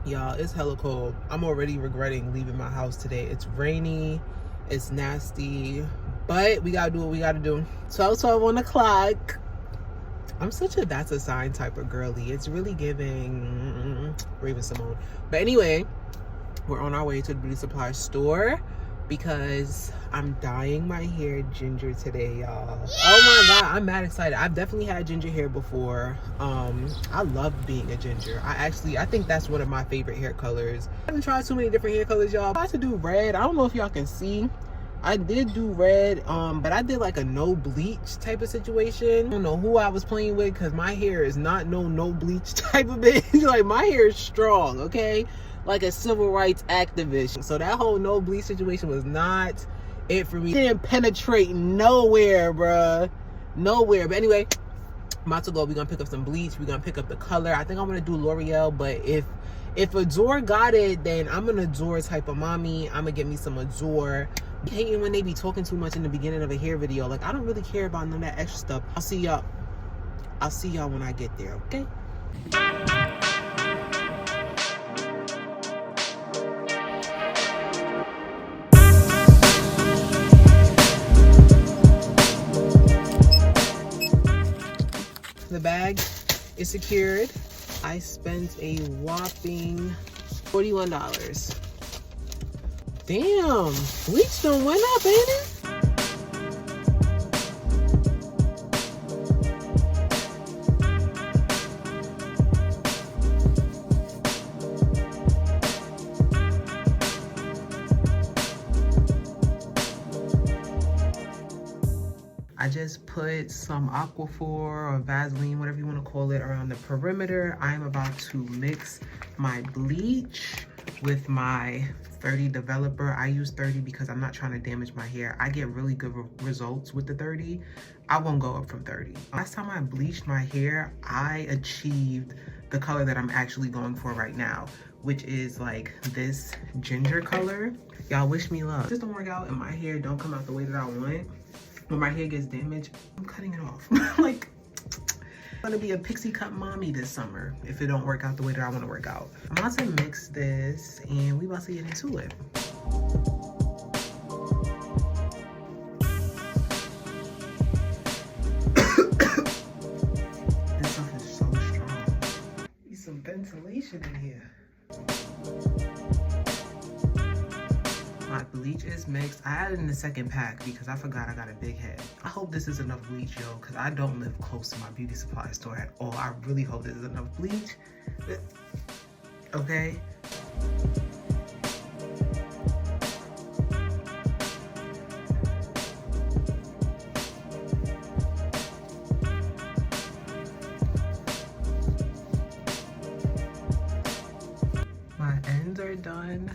Y'all, it's hella cold. I'm already regretting leaving my house today. It's rainy, it's nasty, but we gotta do what we gotta do. 12, 1 o'clock. I'm such a that's a sign type of girly. It's really giving Raven Simone. But anyway, we're on our way to the beauty supply store because I'm dyeing my hair ginger today, y'all. Yeah! Oh my god, I'm mad excited. I've definitely had ginger hair before. I love being a ginger. I think that's one of my favorite hair colors. I haven't tried too many different hair colors, y'all. I tried to do red. I don't know if y'all can see. I did do red, but I did like a no bleach type of situation. I don't know who I was playing with because my hair is not no bleach type of bitch. Like, my hair is strong, okay? Like a civil rights activist. So that whole no bleach situation was not it for me. It didn't penetrate nowhere, bruh. Nowhere. But anyway, I'm about to go. We're gonna pick up some bleach. We're gonna pick up the color. I think I'm gonna do L'Oreal, but if Azor got it, then I'm an Azor type of mommy. I'm gonna get me some Azor. Hating when they be talking too much in the beginning of a hair video. Like, I don't really care about none of that extra stuff. I'll see y'all when I get there, okay? The bag is secured. I spent a whopping $41. Damn, bleach done went up, ain't it? I just put some Aquaphor or Vaseline, whatever you want to call it, around the perimeter. I'm about to mix my bleach with my 30 developer. I use 30 because I'm not trying to damage my hair. I get really good results with the 30. I won't go up from 30. Last time I bleached my hair, I achieved the color that I'm actually going for right now, which is like this ginger color. Y'all wish me luck. If this don't work out and my hair don't come out the way that I want, when my hair gets damaged, I'm cutting it off. Like, I'm gonna be a pixie cut mommy this summer if it don't work out the way that I want to work out. I'm about to mix this and we about to get into it. This stuff is so strong. Need some ventilation in here. My bleach is mixed. I added in the second pack because I forgot I got a big head. I hope this is enough bleach, yo, because I don't live close to my beauty supply store at all. I really hope this is enough bleach. Okay. My ends are done.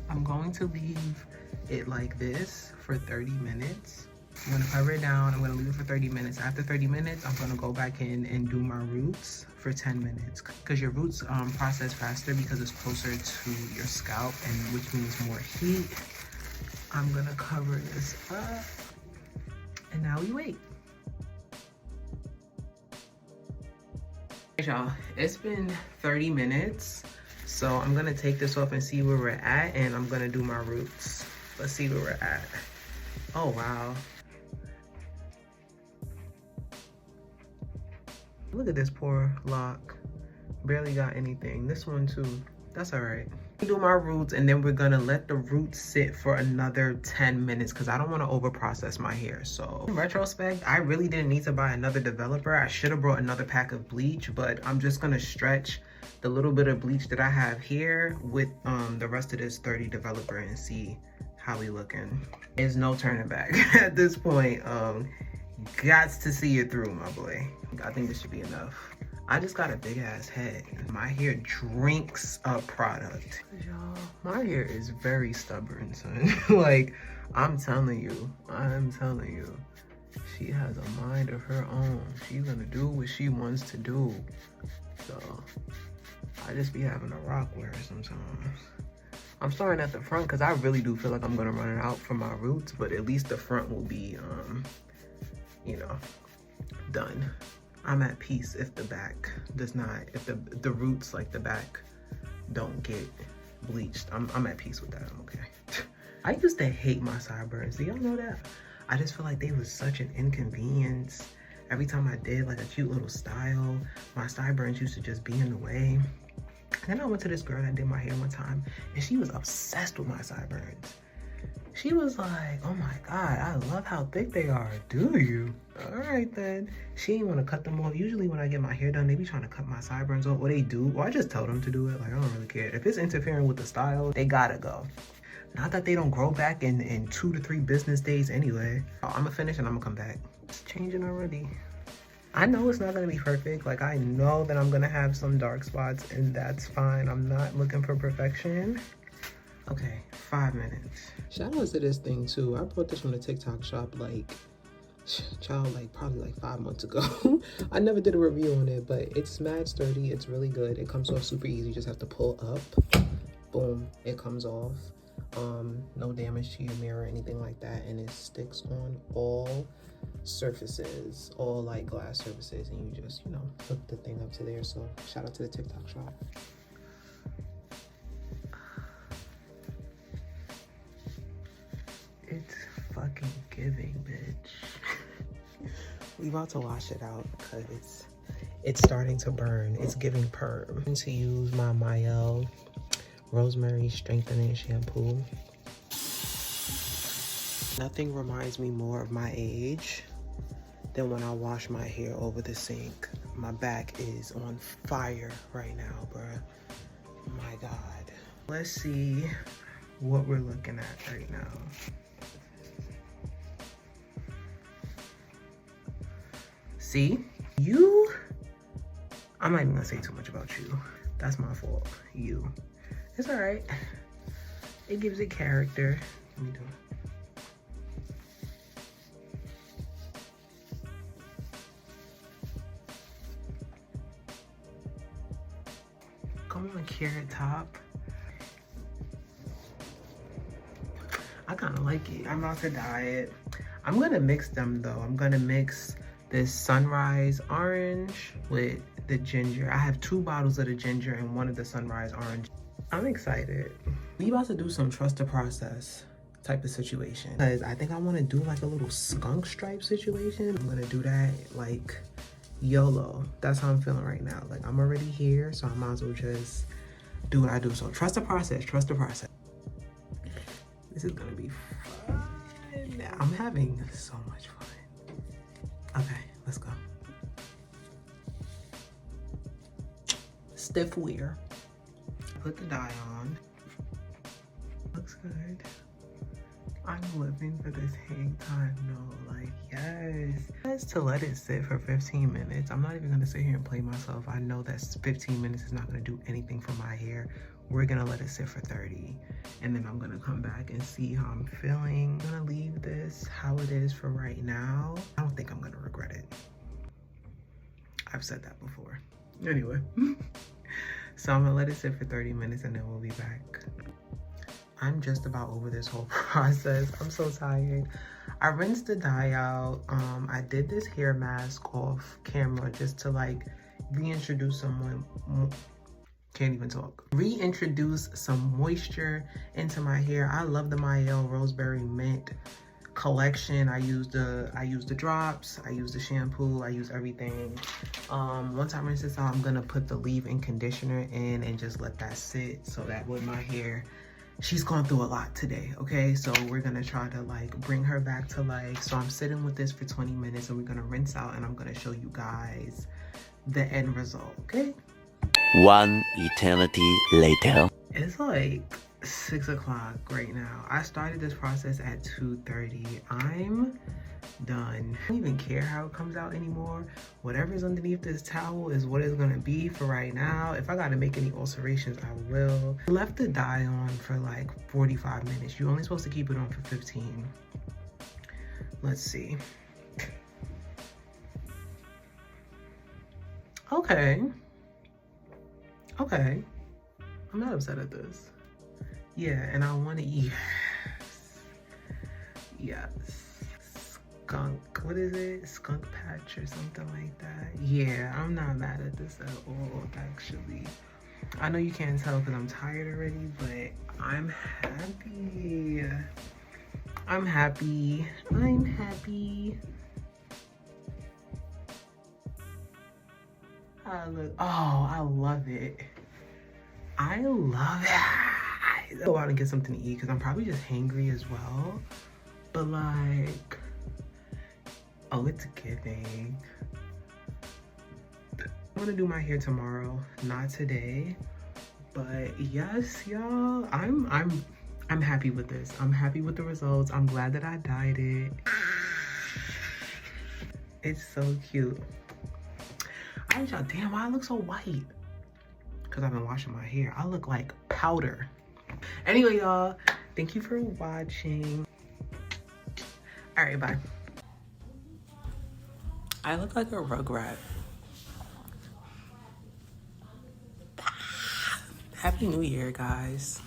I'm going to leave it like this for 30 minutes. I'm gonna cover it down. I'm gonna leave it for 30 minutes. After 30 minutes, I'm gonna go back in and do my roots for 10 minutes. Because your roots process faster because it's closer to your scalp, and which means more heat. I'm gonna cover this up. And now we wait. Y'all, it's been 30 minutes. So I'm gonna take this off and see where we're at, and I'm gonna do my roots. Let's see where we're at. Oh, wow. Look at this poor lock. Barely got anything. This one too, that's all right. Do my roots, and then we're gonna let the roots sit for another 10 minutes because I don't want to over process my hair. So in retrospect, I really didn't need to buy another developer. I should have brought another pack of bleach, but I'm just gonna stretch the little bit of bleach that I have here with the rest of this 30 developer and see how we looking. There's no turning back at this point. Gots to see it through, my boy. I think this should be enough. I just got a big ass head. My hair drinks a product. Y'all, my hair is very stubborn, son. Like, I'm telling you, she has a mind of her own. She's gonna do what she wants to do. So I just be having to rock with her sometimes. I'm starting at the front because I really do feel like I'm gonna run it out for my roots, but at least the front will be, you know, done. I'm at peace if the back does not, if the roots, like the back, don't get bleached. I'm at peace with that. I'm okay. I used to hate my sideburns. Do y'all know that? I just feel like they was such an inconvenience. Every time I did like a cute little style, my sideburns used to just be in the way. And then I went to this girl that did my hair one time, and she was obsessed with my sideburns. She was like, oh my God, I love how thick they are. Do you? All right then. She didn't want to cut them off. Usually when I get my hair done, they be trying to cut my sideburns off, or they do. Or I just tell them to do it. Like, I don't really care. If it's interfering with the style, they gotta go. Not that they don't grow back in 2 to 3 business days anyway. I'm gonna finish and I'm gonna come back. It's changing already. I know it's not gonna be perfect. Like, I know that I'm gonna have some dark spots, and that's fine. I'm not looking for perfection. Okay, 5 minutes. Shout out to this thing too. I bought this from the TikTok shop like, child, like probably like 5 months ago. I never did a review on it, but it's mad sturdy. It's really good. It comes off super easy. You just have to pull up. Boom, it comes off. No damage to your mirror or anything like that, and it sticks on all surfaces, all like glass surfaces, and you just, you know, hook the thing up to there. So shout out to the TikTok shop. It's fucking giving, bitch. We about to wash it out because it's starting to burn. It's giving perm. I'm going to use my yall rosemary strengthening shampoo. Nothing reminds me more of my age than when I wash my hair over the sink. My back is on fire right now, bruh. My God. Let's see what we're looking at right now. See? You, I'm not even gonna say too much about you. That's my fault. You. It's all right. It gives it character. Let me do it. Come on, Carrot Top. I kind of like it. I'm about to dye it. I'm gonna mix them though. I'm gonna mix this sunrise orange with the ginger. I have 2 bottles of the ginger and 1 of the sunrise orange. I'm excited. We about to do some trust the process type of situation, because I think I want to do like a little skunk stripe situation. I'm gonna do that like YOLO. That's how I'm feeling right now. Like, I'm already here, so I might as well just do what I do. So trust the process, trust the process. This is gonna be fun. I'm having so much fun. Okay, let's go. Stiff wear. Put the dye on. Looks good. I'm living for this hang time. No, like, yes. Just to let it sit for 15 minutes. I'm not even gonna sit here and play myself. I know that 15 minutes is not gonna do anything for my hair. We're gonna let it sit for 30. And then I'm gonna come back and see how I'm feeling. I'm gonna leave this how it is for right now. I don't think I'm gonna regret it. I've said that before. Anyway. So I'm gonna let it sit for 30 minutes and then we'll be back. I'm just about over this whole process. I'm so tired. I rinsed the dye out. I did this hair mask off camera just to like reintroduce reintroduce some moisture into my hair. I love the yall Rosemary Mint collection. I use the drops, I use the shampoo, I use everything. Once I rinse this out, I'm gonna put the leave-in conditioner in and just let that sit, so that with my hair, she's gone through a lot today, okay? So we're gonna try to like bring her back to life. So I'm sitting with this for 20 minutes and we're gonna rinse out and I'm gonna show you guys the end result, okay? 1 eternity later. It's like 6 o'clock right now. I started this process at 2:30. I'm done. I don't even care how it comes out anymore. Whatever's underneath this towel is what it's gonna be for right now. If I gotta make any alterations, I will. I left the dye on for like 45 minutes. You're only supposed to keep it on for 15. Let's see. Okay. Okay. I'm not upset at this. Yeah, and I want to eat. Yes. Skunk. What is it? Skunk patch or something like that. Yeah, I'm not mad at this at all, actually. I know you can't tell because I'm tired already, but I'm happy. I'm happy. I'm happy. Oh, I love it. I love it. I'll go out and get something to eat because I'm probably just hangry as well. But like, oh, it's giving. I'm gonna do my hair tomorrow, not today. But yes, y'all, I'm happy with this. I'm happy with the results. I'm glad that I dyed it. It's so cute. I y'all, damn, why I look so white? Because I've been washing my hair. I look like powder. Anyway, y'all, thank you for watching. All right, bye. I look like a rugrat. Happy New Year, guys.